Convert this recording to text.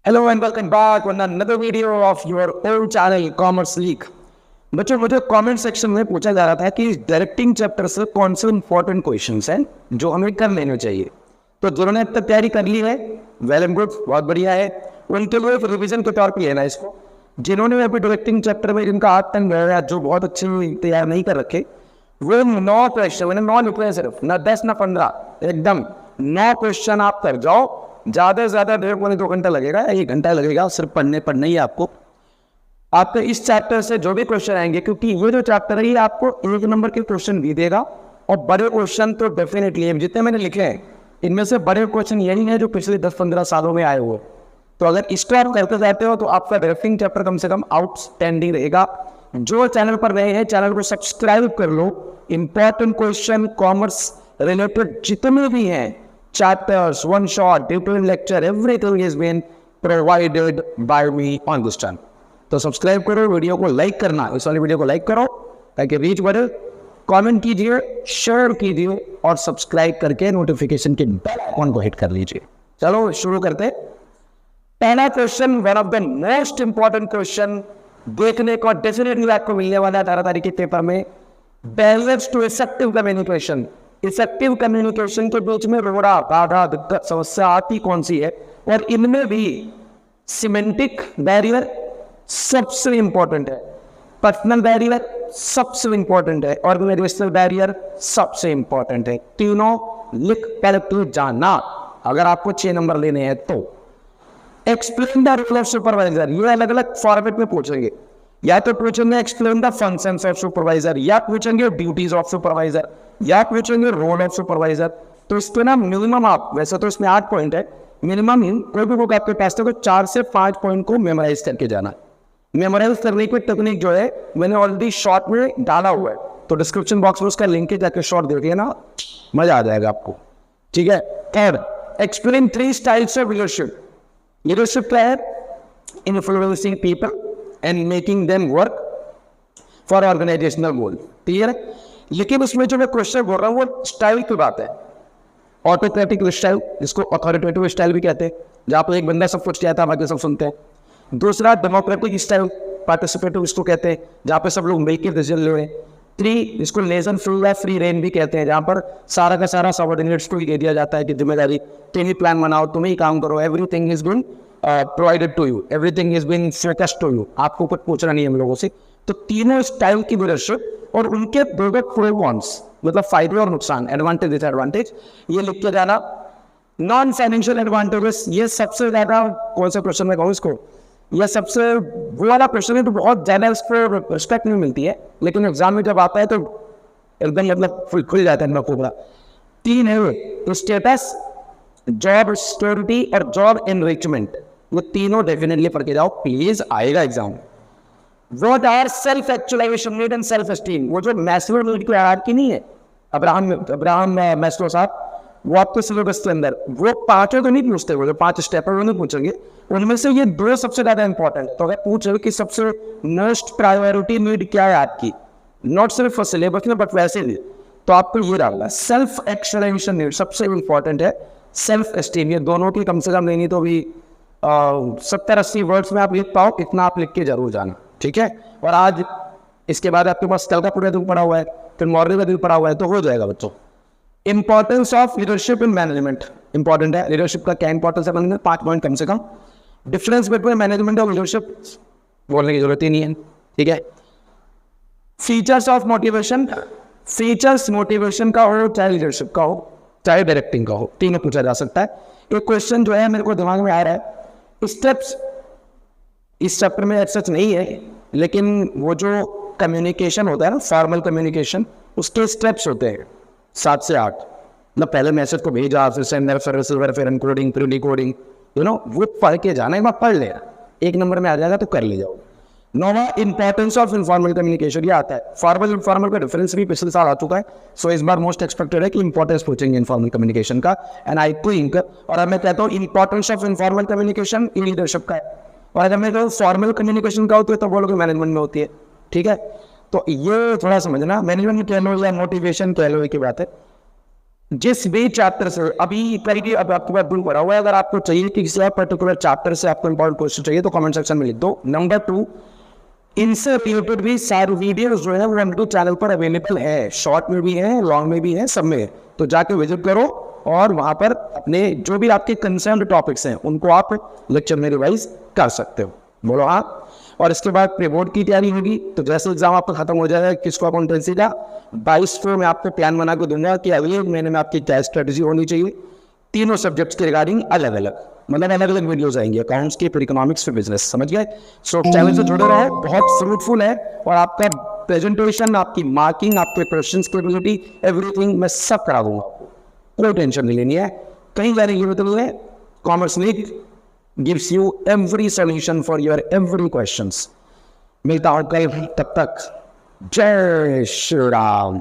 Hello and welcome back on another video of your own channel Commerce League। बच्चों मुझे comment section में पूछा जा रहा था कि डायरेक्टिंग चैप्टर से कौन से इंपॉर्टेंट क्वेश्चंस हैं जो हमें कर लेने चाहिए। तो जिन्होंने अब तक तैयारी कर ली है वेल एंड गुड, बहुत बढ़िया है। उनके लिए रिविजन के तौर पर लेना इसको। जिन्होंने अभी डायरेक्टिंग चैप्टर में जिनका हाथ तंग है, जो बहुत अच्छे तैयार नहीं कर रखे, वो 9 क्वेश्चन मैंने 9 लिखे हैं, सिर्फ ना 10 ना 15, एकदम 9 क्वेश्चन आप कर जाओ। ज़्यादा से ज़्यादा 1.5-2 घंटा लगेगा, 1 घंटा लगेगा सिर्फ पढ़ने पर नहीं आपको। आपके इस चैप्टर से जो भी क्वेश्चन आएंगे, क्योंकि ये जो चैप्टर है ये आपको 1 नंबर के क्वेश्चन भी देगा और बड़े क्वेश्चन तो डेफिनेटली जितने मैंने लिखे हैं इनमें से बड़े क्वेश्चन यही है जो पिछले 10-15 सालों में आए हुए। तो अगर इसको आप करते जाते हो तो आपका डायरेक्टिंग चैप्टर कम से कम आउटस्टैंडिंग रहेगा। जो चैनल पर नए हैं चैनल को सब्सक्राइब कर लो। इंपॉर्टेंट क्वेश्चन कॉमर्स रिलेटेड जितने भी हैं, chapters, one shot, detailed lecture, everything has been provided by me on this channel। तो सब्सक्राइब करो, वीडियो को लाइक करना, इस वाली वीडियो को लाइक करो ताकि रीच बढ़े, कमेंट कीजिए, शेयर कीजिए और सब्सक्राइब करके नोटिफिकेशन के बेल आइकन को हिट कर लीजिए। चलो शुरू करते हैं। पहला question, one of the most important question देखने को डेफिनेटली आपको मिलने वाला है 18 तारीख के पेपर में। Balance to effective communication. Effective communication के बीच में रोड़ा बाधा दिक्कत समस्या आती कौन सी है, और इनमें भी सिमेंटिक बैरियर सबसे इंपॉर्टेंट है, पर्सनल बैरियर सबसे इंपॉर्टेंट है, ऑर्गेनाइजेशनल बैरियर सबसे इंपॉर्टेंट है। तीनों लिख कर जानना अगर आपको 6 नंबर लेने हैं तो। Explain the role of supervisor, ये अलग अलग फॉर्मेट में पूछेंगे। या तो पूछेंगे explain the functions of supervisor, या पूछेंगे ड्यूटीज ऑफ सुपरवाइजर, या पूछेंगे रोल ऑफ सुपरवाइजर। तो इस पे ना मिनिमम आप, वैसे तो इसमें 8 पॉइंट है, मिनिमम ही कोई भी बुक आपके पास तो 4 से 5 पॉइंट को मेमोराइज करके जाना। मेमोराइज करने की टेक्निक जो है मैंने ऑलरेडी शॉर्ट में डाला हुआ है, तो डिस्क्रिप्शन बॉक्स में उसका लिंक है, जाकर शॉर्ट देखिए ना, मजा आ जाएगा आपको। ठीक है। Third, explain 3 types of leadership. Leadership क्या है? Influencing people and making them work for organisational goal. Clear है? लेकिन उसमें जो मैं क्वेश्चन बोल रहा हूँ वो स्टाइल की बात है। ऑटोक्रेटिक स्टाइल, जिसको अथॉरिटेटिव स्टाइल भी कहते हैं, जहाँ पर एक बंदा सब कुछ कहता है बाकी सब सुनते हैं। दूसरा डेमोक्रेटिक स्टाइल, पार्टिसिपेटिव इसको कहते हैं, जहाँ पे सब लोग मिलकर डिसीजन ले रहे हैं। 3, जिसको लेजन फ्री या फ्री रेन भी कहते हैं, जहाँ पर सारा का सारा सबऑर्डिनेट्स को दे दिया जाता है कि जिम्मेदारी, तुम ही प्लान बनाओ, तुम ही काम करो, everything is been provided to you, everything is been focused to you, आपको कुछ पूछना नहीं है हम लोगों से। तो तीनों स्टाइल की लीडरशिप और उनके दो प्रोस, मतलब फायदे और नुकसान, एडवांटेज डिसएडवांटेज, ये लिख के जाना। नॉन फाइनेंशियल एडवांटेजेस, ये सबसे ज्यादा कौन सा क्वेश्चन में कहूँ इसको, यह सबसे वाला क्वेश्चन है, तो बहुत ज्यादा इस पर रिस्पेक्ट नहीं मिलती है, लेकिन एग्जाम में जब आता है तो एकदम मतलब खुल जाता है पूरा। 3 है स्टेटस, जॉब सिक्योरिटी और जॉब एनरिचमेंट। वो तीनों डेफिनेटली पढ़ के जाओ, प्लीज आएगा exam. What are self actualization need and self esteem? वो जो मैस्लो नीड की हायरार्की नहीं है, अब्राहम मैस्लो साहब, वो आपको सिलेबस के अंदर वो 5 तो नहीं पूछते, वो जो 5 स्टेप है वो नहीं पूछेंगे, उनमें से ये 2 सबसे ज्यादा इंपॉर्टेंट। तो अगर पूछे कि सबसे मोस्ट प्रायोरिटी नीड क्या है आपकी, नॉट सिर्फ फॉर सिलेबस में बट वैसे भी, तो आपको ये डालना है सेल्फ एक्चुअलाइजेशन नीड सबसे इंपॉर्टेंट है, सेल्फ एस्टीम। ये दोनों की कम से कम नहीं तो भी 70-80 वर्ड्स में आप लिख पाओ, इतना आप लिख के जरूर जाना। ठीक है। और आज इसके बाद आपके पास कल का पूरा दिन पड़ा हुआ है, फिर मॉर्निंग का दिन पड़ा हुआ है, तो हो जाएगा बच्चों। Importance of leadership in management, important है। लीडरशिप का क्या इंपॉर्टेंस है मैनेजमेंट, 5 पॉइंट कम से कम। डिफरेंस बिटवीन मैनेजमेंट और लीडरशिप बोलने की जरूरत ही नहीं है। ठीक है। Features of motivation, features motivation का हो, चाहे लीडरशिप का हो, चाहे डायरेक्टिंग का हो, तीनों पूछा जा सकता है। एक क्वेश्चन जो है मेरे को दिमाग में आ रहा है, स्टेप्स इस चैप्टर में सच नहीं है, लेकिन वो जो कम्युनिकेशन होता है ना, फॉर्मल कम्युनिकेशन, उसके स्टेप्स होते हैं 7 से 8। मतलब पहले मैसेज को भेजा, फिर सेंडर, फिर रिसीवर, फिर एनकोडिंग, फिर डिकोडिंग, वो पढ़ के जाना, एक बार पढ़ लेना, 1 नंबर में आ जाएगा तो कर ले जाओ। 9वां, इंपॉर्टेंस ऑफ इनफॉर्मल कम्युनिकेशन, ये आता है। फॉर्मल इनफॉर्मल का डिफरेंस भी पिछले साल आ चुका है, सो इस बार मोस्ट एक्सपेक्टेड है कि इंपॉर्टेंस पूछेंगे इनफॉर्मल कम्युनिकेशन का। एंड आई थिंक, और मैं कहता हूँ importance of informal communication in leadership का है, और अगर मैं कहूँ फॉर्मल कम्युनिकेशन का होती है तो बोलोगे मैनेजमेंट में होती है। ठीक है। तो ये थोड़ा समझना, मैनेजमेंट में कह लो या मोटिवेशन कह लो, की बात है। जिस भी चैप्टर से अभी करिए, अब आपके पास बुक पड़ा हुआ है, अगर आपको चाहिए कि किसी पर्टिकुलर चैप्टर से आपको इंपॉर्टेंट क्वेश्चन चाहिए तो कमेंट सेक्शन में लिख दो। नंबर 2, इनसे रिलेटेड भी सारे वीडियोस जो है वो हम चैनल पर अवेलेबल है, शॉर्ट में भी है, लॉन्ग में भी है, सब में है। तो जाके विजिट करो और वहां पर अपने जो भी आपके कंसर्न टॉपिक्स हैं उनको आप लेक्चर में रिवाइज कर सकते हो। बोलो हाँ। और इसके बाद प्री बोर्ड की तैयारी होगी, तो जैसे एग्जाम आपका खत्म हो जाएगा किसको अकाउंटेंसी का 22 को मैं आपको प्लान बना के दूंगा कि अगले महीने में आपकी क्या स्ट्रेटेजी होनी चाहिए, तीनों सब्जेक्ट्स के रिगार्डिंग अलग अलग, मतलब अलग अलग वीडियोस आएंगे, अकाउंट्स के, फिर इकोनॉमिक्स, फिर बिजनेस, समझ गए। सो चैनल से जुड़े रहो, बहुत फ्रूटफुल है और आपका प्रेजेंटेशन, आपकी मार्किंग, आपके क्वेश्चन की एबिलिटी, एवरीथिंग मैं सब करा दूंगा आपको, कोई टेंशन नहीं लेनी है, कहीं जाने की जरूरत नहीं है। Commerce league gives you every solution for your every questions। मिलता हूं कल, तब तक जय श्री राम।